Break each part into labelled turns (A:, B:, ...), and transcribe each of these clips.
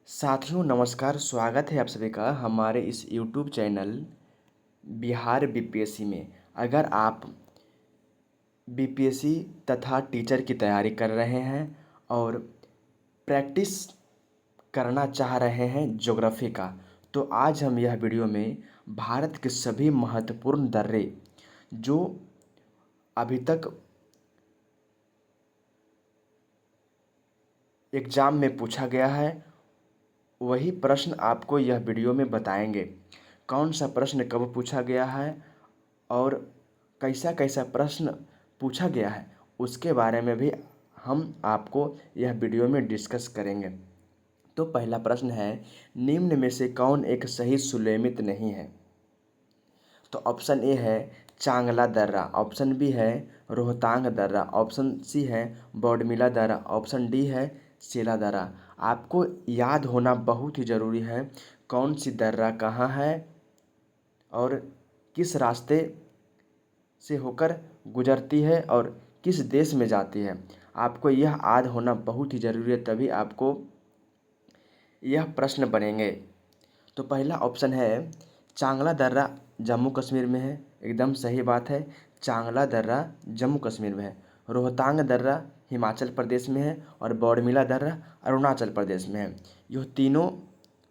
A: साथियों नमस्कार, स्वागत है आप सभी का हमारे इस यूट्यूब चैनल बिहार बीपीएससी में। अगर आप बीपीएससी तथा टीचर की तैयारी कर रहे हैं और प्रैक्टिस करना चाह रहे हैं ज्योग्राफी का, तो आज हम यह वीडियो में भारत के सभी महत्वपूर्ण दर्रे जो अभी तक एग्ज़ाम में पूछा गया है, वही प्रश्न आपको यह वीडियो में बताएंगे। कौन सा प्रश्न कब पूछा गया है और कैसा कैसा प्रश्न पूछा गया है, उसके बारे में भी हम आपको यह वीडियो में डिस्कस करेंगे। तो पहला प्रश्न है, निम्न में से कौन एक सही सुलेमित नहीं है? तो ऑप्शन ए है चांगला दर्रा, ऑप्शन बी है रोहतांग दर्रा, ऑप्शन सी है बौडमिला दर्रा, ऑप्शन डी है सेला दर्रा। आपको याद होना बहुत ही ज़रूरी है कौन सी दर्रा कहाँ है और किस रास्ते से होकर गुजरती है और किस देश में जाती है। आपको यह याद होना बहुत ही ज़रूरी है, तभी आपको यह प्रश्न बनेंगे। तो पहला ऑप्शन है चांगला दर्रा जम्मू कश्मीर में है, एकदम सही बात है। चांगला दर्रा जम्मू कश्मीर में है। रोहतांग दर्रा हिमाचल प्रदेश में है और बौडमिला दर्रा अरुणाचल प्रदेश में है। यह तीनों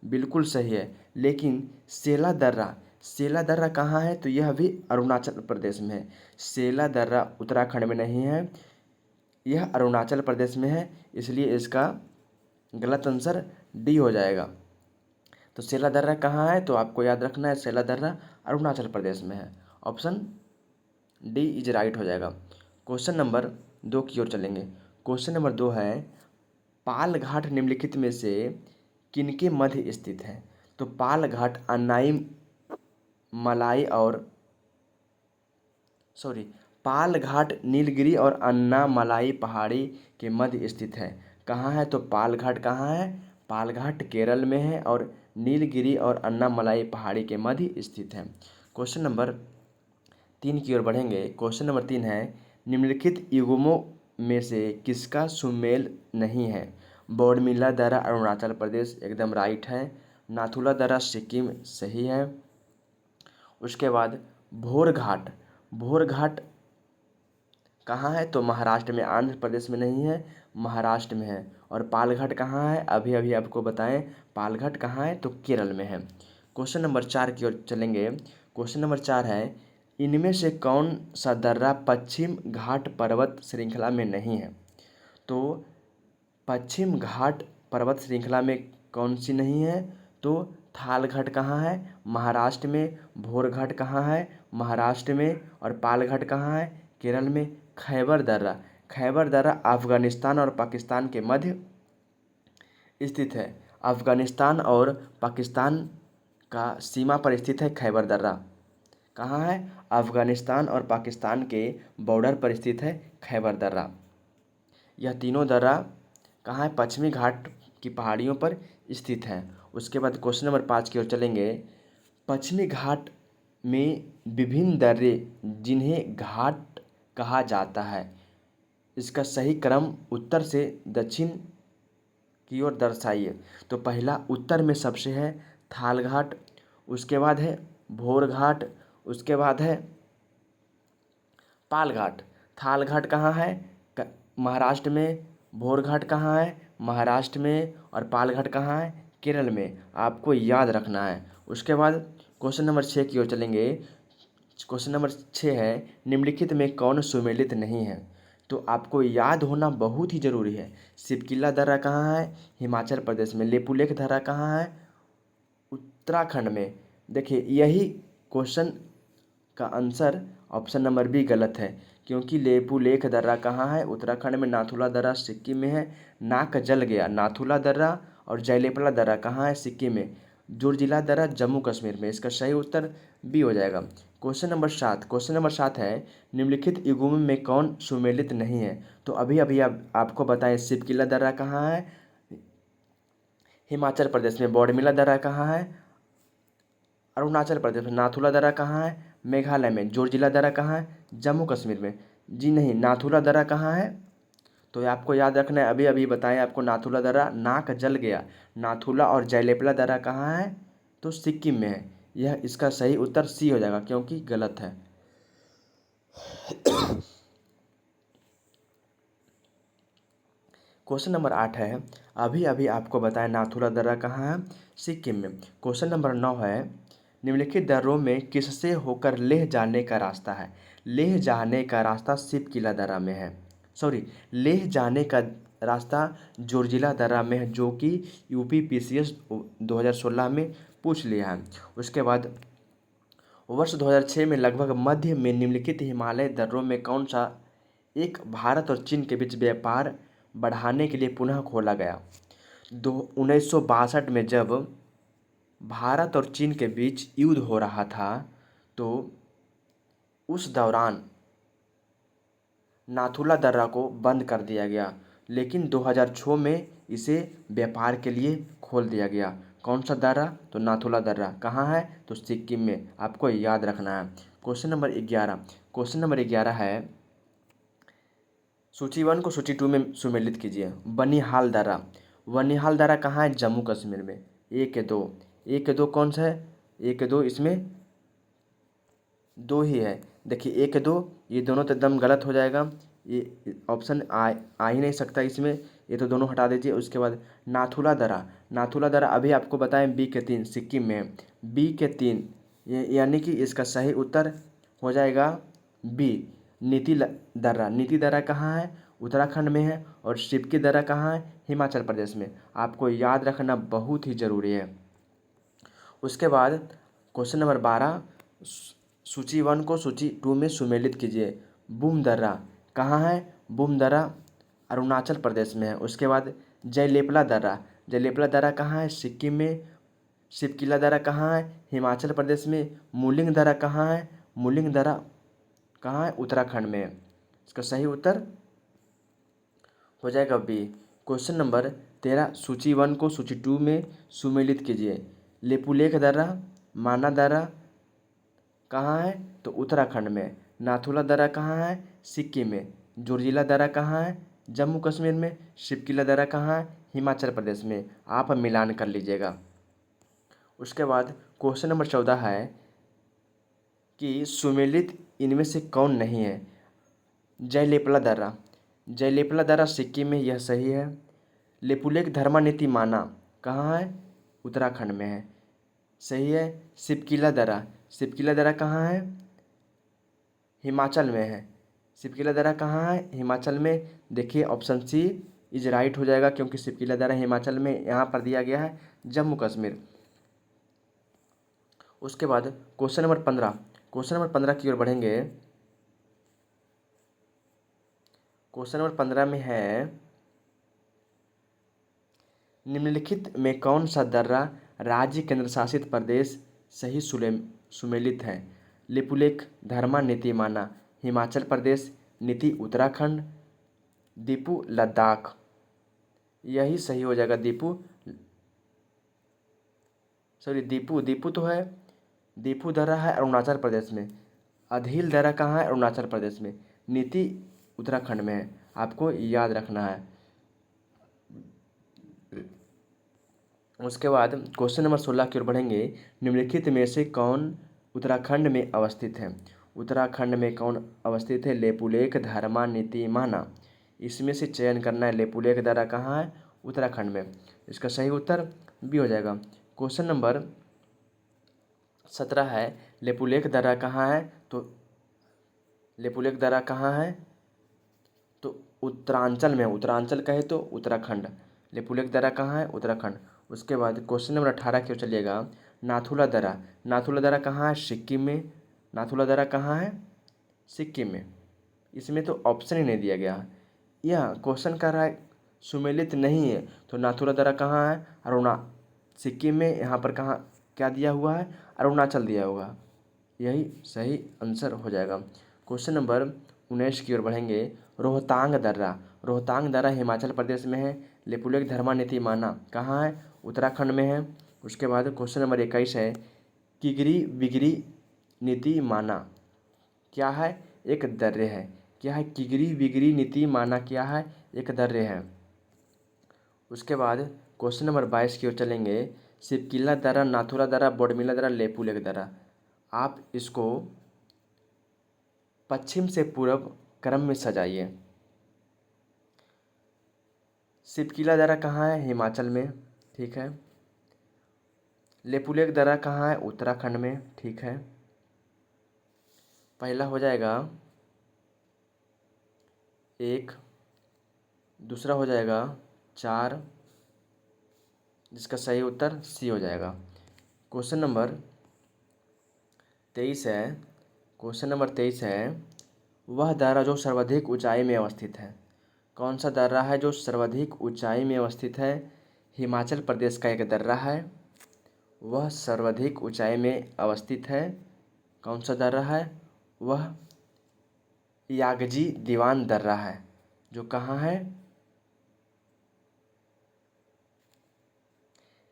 A: बिल्कुल सही है, लेकिन सेला दर्रा कहाँ है? तो यह भी अरुणाचल प्रदेश में है। सेला दर्रा उत्तराखंड में नहीं है, यह अरुणाचल प्रदेश में है, इसलिए इसका गलत आंसर डी हो जाएगा। तो सेला दर्रा कहाँ है? तो आपको याद रखना है सेला दर्रा अरुणाचल प्रदेश में है। ऑप्शन डी इज राइट हो जाएगा। क्वेश्चन नंबर 2 की ओर चलेंगे। क्वेश्चन नंबर 2 है, पाल घाट निम्नलिखित में से किनके मध्य स्थित है? तो पाल घाट मलाई और पाल घाट नीलगिरी और अन्नामलाई पहाड़ी के मध्य स्थित है। कहाँ है? तो पाल घाट कहाँ है? पाल घाट केरल में है और नीलगिरी और अन्नामलाई पहाड़ी के मध्य स्थित है। क्वेश्चन नंबर 3 की ओर बढ़ेंगे। क्वेश्चन नंबर 3 है, निम्नलिखित युग्मों में से किसका सुमेल नहीं है? बौडमिला दर्रा अरुणाचल प्रदेश एकदम राइट है। नाथुला दर्रा सिक्किम सही है। उसके बाद भोर घाट कहाँ है? तो महाराष्ट्र में, आंध्र प्रदेश में नहीं है, महाराष्ट्र में है। और पालघाट कहाँ है? अभी अभी आपको बताएं, पालघाट कहाँ है? तो केरल में है। क्वेश्चन नंबर 4 की ओर चलेंगे। क्वेश्चन नंबर 4 है, इनमें से कौन सा दर्रा पश्चिम घाट पर्वत श्रृंखला में नहीं है? तो पश्चिम घाट पर्वत श्रृंखला में कौन सी नहीं है? तो थाल घाट कहाँ है? महाराष्ट्र में। भोर घाट कहाँ है? महाराष्ट्र में। और पाल घाट कहाँ है? केरल में। खैबर दर्रा अफ़गानिस्तान और पाकिस्तान के मध्य स्थित है। अफ़गानिस्तान और पाकिस्तान का सीमा पर स्थित है खैबर दर्रा। कहाँ है? अफ़गानिस्तान और पाकिस्तान के बॉर्डर पर स्थित है खैबर दर्रा। यह तीनों दर्रा कहाँ है? पश्चिमी घाट की पहाड़ियों पर स्थित है। उसके बाद क्वेश्चन नंबर 5 की ओर चलेंगे। पश्चिमी घाट में विभिन्न दर्रे जिन्हें घाट कहा जाता है, इसका सही क्रम उत्तर से दक्षिण की ओर दर्शाइए। तो पहला उत्तर में सबसे है थाल घाट, उसके बाद है भोर घाट, उसके बाद है पाल घाट। थाल घाट कहाँ है? महाराष्ट्र में। भोर घाट कहाँ है? महाराष्ट्र में। और पाल घाट कहाँ है? केरल में। आपको याद रखना है। उसके बाद क्वेश्चन नंबर 6 की ओर चलेंगे। क्वेश्चन नंबर 6 है, निम्नलिखित में कौन सुमेलित नहीं है? तो आपको याद होना बहुत ही ज़रूरी है। सिपकिला दर्रा कहाँ है? हिमाचल प्रदेश में। लेपुलेख दर्रा कहाँ है? उत्तराखंड में। देखिए, यही क्वेश्चन का आंसर ऑप्शन नंबर बी गलत है, क्योंकि लेपुलेख दर्रा कहाँ है? उत्तराखंड में। नाथुला दर्रा सिक्किम में है। नाक जल गया नाथुला दर्रा और जयलेपला दर्रा कहाँ है? सिक्किम में। जोजिला दर्रा जम्मू कश्मीर में। इसका सही उत्तर बी हो जाएगा। क्वेश्चन नंबर 7 है, निम्नलिखित युग्मों में कौन सुमेलित नहीं है? तो अभी अभी आपको बताएं, सिपकिला दर्रा कहाँ है? हिमाचल प्रदेश में। बौडमिला दर्रा कहाँ है? अरुणाचल प्रदेश में। नाथुला दर्रा कहाँ है? मेघालय में। जोजिला दर्रा कहाँ है? जम्मू कश्मीर में। जी नहीं, नाथुला दर्रा कहाँ है? तो ये आपको याद रखना है। अभी अभी बताएं आपको नाथुला दर्रा, नाक जल गया। नाथुला और जयलेपला दर्रा कहाँ है? तो सिक्किम में है। यह इसका सही उत्तर सी हो जाएगा, क्योंकि गलत है। क्वेश्चन नंबर 8 है, अभी अभी आपको बताएं नाथुला दर्रा कहाँ है? सिक्किम में। क्वेश्चन नंबर 9 है, निम्नलिखित दर्रों में किससे होकर लेह जाने का रास्ता है? लेह जाने का रास्ता सिपकिला दर्रा में है। सॉरी, लेह जाने का रास्ता जोरजिला दर्रा में है, जो कि यूपीपीसीएस 2016 में पूछ लिया है। उसके बाद वर्ष 2006 में लगभग मध्य में निम्नलिखित हिमालय दर्रों में कौन सा एक भारत और चीन के बीच व्यापार बढ़ाने के लिए पुनः खोला गया? 1962 में जब भारत और चीन के बीच युद्ध हो रहा था, तो उस दौरान नाथुला दर्रा को बंद कर दिया गया, लेकिन 2006 में इसे व्यापार के लिए खोल दिया गया। कौन सा दर्रा? तो नाथुला दर्रा। कहाँ है? तो सिक्किम में। आपको याद रखना है। Question number 11। क्वेश्चन नंबर 11 है, सूची 1 को सूची 2 में सुमेलित कीजिए। बनिहाल दर्रा। बनिहाल दर्रा कहाँ है? जम्मू कश्मीर में। 1 2, 1 2 कौन सा है? 1 2 इसमें 2 ही है। देखिए 1 2 ये दोनों तो एकदम गलत हो जाएगा, ये ऑप्शन आ ही नहीं सकता इसमें, ये तो दोनों हटा दीजिए। उसके बाद नाथुला दर्रा। नाथुला दर्रा अभी आपको बताएं बी के 3 सिक्किम में। बी के 3 यानी कि इसका सही उत्तर हो जाएगा बी, दर्रा। नीति दर्रा कहाँ है? उत्तराखंड में है। और सिपकी दर्रा कहाँ है? हिमाचल प्रदेश में। आपको याद रखना बहुत ही ज़रूरी है। उसके बाद क्वेश्चन नंबर 12, सूची 1 को सूची 2 में सुमेलित कीजिए। बूम दर्रा कहाँ है? बूम दर्रा अरुणाचल प्रदेश में है। उसके बाद जयलेपला दर्रा। जयलेपला दर्रा कहाँ है? सिक्किम में। सिपकिला दर्रा कहाँ है? हिमाचल प्रदेश में। मुलिंग दर्रा कहाँ है? मुलिंग दर्रा कहाँ है? उत्तराखंड में। इसका सही उत्तर हो जाएगा बी। क्वेश्चन नंबर 13, सूची 1 को सूची 2 में सुमेलित कीजिए। लेपुलेख दर्रा, माना दर्रा कहाँ है? तो उत्तराखंड में। नाथुला दर्रा कहाँ है? सिक्किम में। जोरजिला दर्रा कहाँ है? जम्मू कश्मीर में। सिपकिला दर्रा कहाँ है? हिमाचल प्रदेश में। आप मिलान कर लीजिएगा। उसके बाद क्वेश्चन नंबर 14 है कि सुमेलित इनमें से कौन नहीं है? जयलेपला दर्रा। जयलेपला दर्रा सिक्किम में, यह सही है। लेपुलेख धर्मानीति माना कहाँ है? उत्तराखंड में है, सही है। सिपकिला दर्रा। सिपकिला दर्रा कहाँ है? हिमाचल में है। सिपकिला दर्रा कहाँ है? हिमाचल में। देखिए ऑप्शन सी इज राइट हो जाएगा, क्योंकि सिपकिला दर्रा हिमाचल में यहाँ पर दिया गया है जम्मू कश्मीर। उसके बाद क्वेश्चन नंबर 15। क्वेश्चन नंबर 15 की ओर बढ़ेंगे। क्वेश्चन नंबर 15 में है, निम्नलिखित में कौन सा दर्रा राज्य केंद्र शासित प्रदेश सही सुमेलित है? लिपुलेख धर्मा नीति माना हिमाचल प्रदेश, नीति उत्तराखंड, दीपू लद्दाख। यही सही हो जाएगा। दीपू दीपू तो है, दीपू दर्रा है अरुणाचल प्रदेश में। अधील दर्रा कहाँ है? अरुणाचल प्रदेश में। नीति उत्तराखंड में है। आपको याद रखना है। उसके बाद क्वेश्चन नंबर 16 की ओर बढ़ेंगे। निम्नलिखित में से कौन उत्तराखंड में अवस्थित है? उत्तराखंड में कौन अवस्थित है? लेपुलेख धर्मा नीति माना। इसमें से चयन करना है। लेपुलेख दर्रा कहाँ है? उत्तराखंड में। इसका सही उत्तर बी हो जाएगा। क्वेश्चन नंबर 17 है, लेपुलेख दर्रा कहाँ है? तो लेपुलेख दर्रा कहाँ है? तो उत्तरांचल में। उत्तरांचल कहे तो उत्तराखंड। लेपुलेख दर्रा कहाँ है? उत्तराखंड। उसके बाद क्वेश्चन नंबर 18 की ओर चलिएगा। नाथुला दर्रा। नाथुला दर्रा कहाँ है? सिक्किम में। नाथुला दर्रा कहाँ है? सिक्किम में। इसमें तो ऑप्शन ही नहीं दिया गया। यह क्वेश्चन कर रहा है सुमेलित नहीं है, तो नाथुला दर्रा कहाँ है? सिक्किम में। यहाँ पर कहाँ क्या दिया हुआ है? अरुणाचल दिया हुआ है। यही सही आंसर हो जाएगा। क्वेश्चन नंबर 19 की ओर बढ़ेंगे। रोहतांग दर्रा। रोहतांग दर्रा हिमाचल प्रदेश में है। लेपुलेख धर्मा नीति माना कहाँ है? उत्तराखंड में है। उसके बाद क्वेश्चन नंबर 21 है, किगरी बिगरी नीति माना क्या है? एक दर्रे है। क्या है? किगरी बिगरी नीति माना क्या है? एक दर्रे हैं। उसके बाद क्वेश्चन नंबर 22 की ओर चलेंगे। सिपकिला दर्रा, नाथुला दर्रा, बोडमिला दर्रा, लेपुलेख दर्रा। आप इसको पश्चिम से पूर्व क्रम में सजाइए। सिपकिला दर्रा कहाँ है? हिमाचल में, ठीक है। लेपुलेख दर्रा कहाँ है? उत्तराखंड में, ठीक है। पहला हो जाएगा 1, दूसरा हो जाएगा 4, जिसका सही उत्तर सी हो जाएगा। क्वेश्चन नंबर 23 है। क्वेश्चन नंबर 23 है, वह दर्रा जो सर्वाधिक ऊंचाई में अवस्थित है। कौन सा दर्रा है जो सर्वाधिक ऊंचाई में अवस्थित है? हिमाचल प्रदेश का एक दर्रा है, वह सर्वाधिक ऊंचाई में अवस्थित है। कौन सा दर्रा है? वह यागजी दीवान दर्रा है, जो कहाँ है?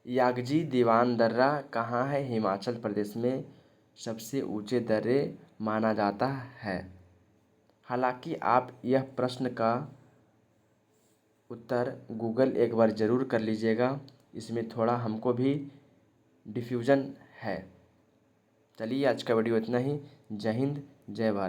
A: यागजी दीवान दर्रा कहाँ है? हिमाचल प्रदेश में सबसे ऊंचे दर्रे माना जाता है। हालांकि आप यह प्रश्न का उत्तर गूगल एक बार ज़रूर कर लीजिएगा, इसमें थोड़ा हमको भी डिफ्यूजन है। चलिए आज का वीडियो इतना ही। जय हिंद, जय भारत।